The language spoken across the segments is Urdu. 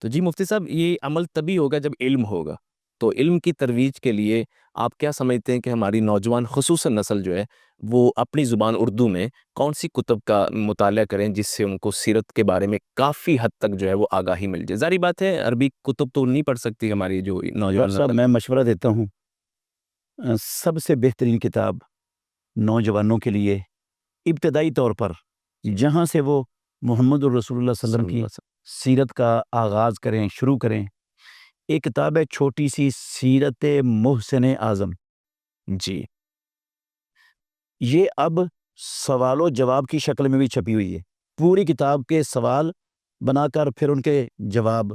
تو جی مفتی صاحب، یہ عمل تبھی ہوگا جب علم ہوگا. تو علم کی ترویج کے لیے آپ کیا سمجھتے ہیں کہ ہماری نوجوان خصوصاً نسل جو ہے وہ اپنی زبان اردو میں کون سی کتب کا مطالعہ کریں جس سے ان کو سیرت کے بارے میں کافی حد تک جو ہے وہ آگاہی مل جائے؟ ظاہری بات ہے عربی کتب تو نہیں پڑھ سکتی ہماری جو ڈاکٹر نوجوان صاحب نسل. میں مشورہ دیتا ہوں، سب سے بہترین کتاب نوجوانوں کے لیے ابتدائی طور پر جہاں سے وہ محمد الرسول اللہ صلی اللہ علیہ وسلم صلی اللہ کی علیہ سیرت کا آغاز کریں، شروع کریں، ایک کتاب ہے چھوٹی سی سیرت محسن اعظم. وسلم. جی یہ اب سوال و جواب کی شکل میں بھی چھپی ہوئی ہے. پوری کتاب کے سوال بنا کر پھر ان کے جواب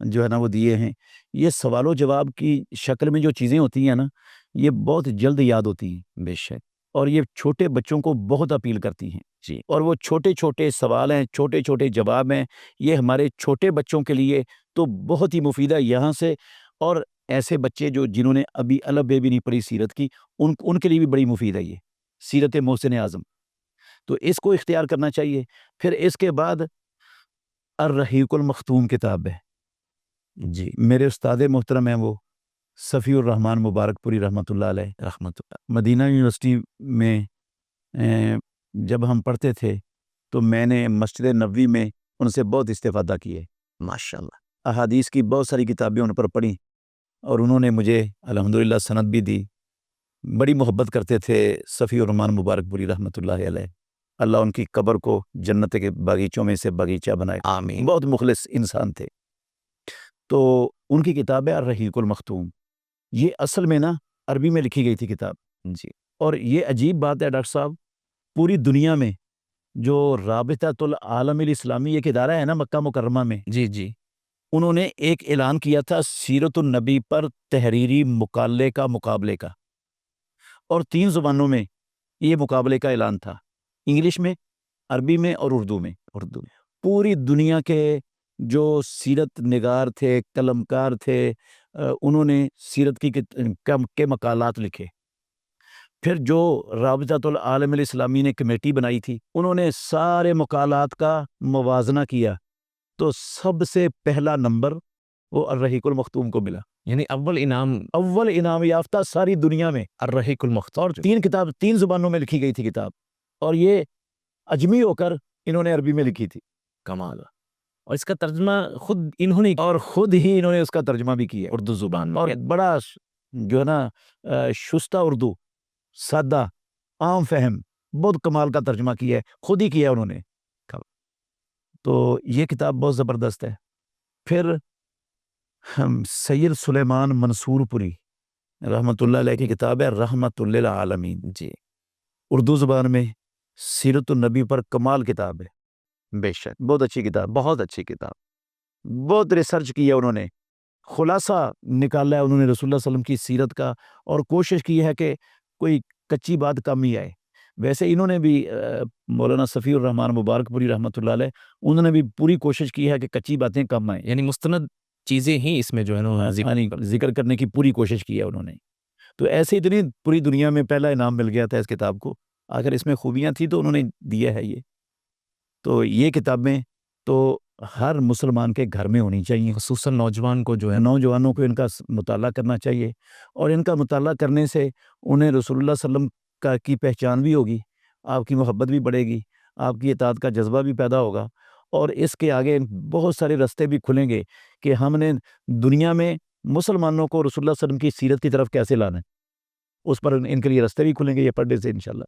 جو ہے نا وہ دیے ہیں. یہ سوال و جواب کی شکل میں جو چیزیں ہوتی ہیں نا، یہ بہت جلد یاد ہوتی ہیں، بے شک. اور یہ چھوٹے بچوں کو بہت اپیل کرتی ہیں. جی اور وہ چھوٹے چھوٹے سوال ہیں، چھوٹے چھوٹے جواب ہیں. یہ ہمارے چھوٹے بچوں کے لیے تو بہت ہی مفید ہے یہاں سے، اور ایسے بچے جنہوں نے ابھی الف بے بھی نہیں پڑھی سیرت کی، ان کے لیے بھی بڑی مفید ہے یہ سیرت محسن اعظم. تو اس کو اختیار کرنا چاہیے. پھر اس کے بعد الرحیق المختوم کتاب ہے، جی میرے استاد محترم ہیں وہ صفی الرحمن مبارک پوری رحمۃ اللہ علیہ. رحمت اللہ. مدینہ یونیورسٹی میں جب ہم پڑھتے تھے تو میں نے مسجد نبوی میں ان سے بہت استفادہ کیے. ماشاء اللہ. احادیث کی بہت ساری کتابیں ان پر پڑھیں، اور انہوں نے مجھے الحمدللہ سند بھی دی. بڑی محبت کرتے تھے صفی الرحمن مبارک پوری رحمۃ اللہ علیہ. اللہ ان کی قبر کو جنت کے باغیچوں میں سے باغیچہ بنائے. آمین. بہت مخلص انسان تھے. تو ان کی کتاب ہے الرحیق المختوم. یہ اصل میں نا عربی میں لکھی گئی تھی کتاب. جی اور یہ عجیب بات ہے ڈاکٹر صاحب، پوری دنیا میں جو رابطۃ العالم الاسلامی ایک ادارہ ہے نا مکہ مکرمہ میں، جی جی انہوں نے ایک اعلان کیا تھا سیرت النبی پر تحریری مقالے کا، اور 3 زبانوں میں یہ مقابلے کا اعلان تھا، انگلش میں، عربی میں اور اردو میں. اردو. پوری دنیا کے جو سیرت نگار تھے، قلمکار تھے، انہوں نے سیرت کے مقالات لکھے. پھر جو رابطۃ العالم الاسلامی نے کمیٹی بنائی تھی، انہوں نے سارے مقالات کا موازنہ کیا، تو سب سے پہلا نمبر وہ الرحیق المختوم کو ملا. یعنی اول انعام یافتہ ساری دنیا میں. الرحیق المختوم. اور 3 زبانوں میں لکھی گئی تھی کتاب، اور یہ اجمی ہو کر انہوں نے عربی میں لکھی تھی. کمال. اور اس کا ترجمہ خود انہوں نے اور خود ہی انہوں نے اس کا ترجمہ بھی کیا، اردو زبان میں. اور بڑا جو ہے نا شستہ اردو، سادہ، عام فہم، بہت کمال کا ترجمہ کیا ہے، خود ہی کیا انہوں نے. تو یہ کتاب بہت زبردست ہے. پھر سید سلیمان منصور پوری رحمۃ اللہ علیہ کی کتاب ہے رحمۃ للعالمین. جی اردو زبان میں سیرت النبی پر کمال کتاب ہے. بے شک. بہت اچھی کتاب، بہت اچھی کتاب. بہت ریسرچ کی ہے انہوں نے، خلاصہ نکالا ہے انہوں نے رسول اللہ صلی اللہ علیہ وسلم کی سیرت کا، اور کوشش کی ہے کہ کوئی کچی بات کم ہی آئے. ویسے انہوں نے بھی مولانا صفی الرحمن مبارک پوری رحمۃ اللہ علیہ، انہوں نے بھی پوری کوشش کی ہے کہ کچی باتیں کم آئیں، یعنی مستند چیزیں ہی اس میں جو ہے نا یعنی ذکر کرنے کی پوری کوشش کی ہے انہوں نے. تو ایسے اتنی پوری دنیا میں پہلا انعام مل گیا تھا اس کتاب کو. اگر اس میں خوبیاں تھیں تو انہوں نے دیا ہے یہ. تو یہ کتابیں تو ہر مسلمان کے گھر میں ہونی چاہیے، خصوصاً نوجوان کو جو ہے نوجوانوں کو ان کا مطالعہ کرنا چاہیے، اور ان کا مطالعہ کرنے سے انہیں رسول اللہ صلی اللہ علیہ وسلم کی پہچان بھی ہوگی، آپ کی محبت بھی بڑھے گی، آپ کی اطاعت کا جذبہ بھی پیدا ہوگا، اور اس کے آگے بہت سارے راستے بھی کھلیں گے کہ ہم نے دنیا میں مسلمانوں کو رسول اللہ صلی اللہ علیہ وسلم کی سیرت کی طرف کیسے لانا ہے. اس پر ان کے لیے راستے بھی کھلیں گے یہ پڑھنے سے انشاءاللہ.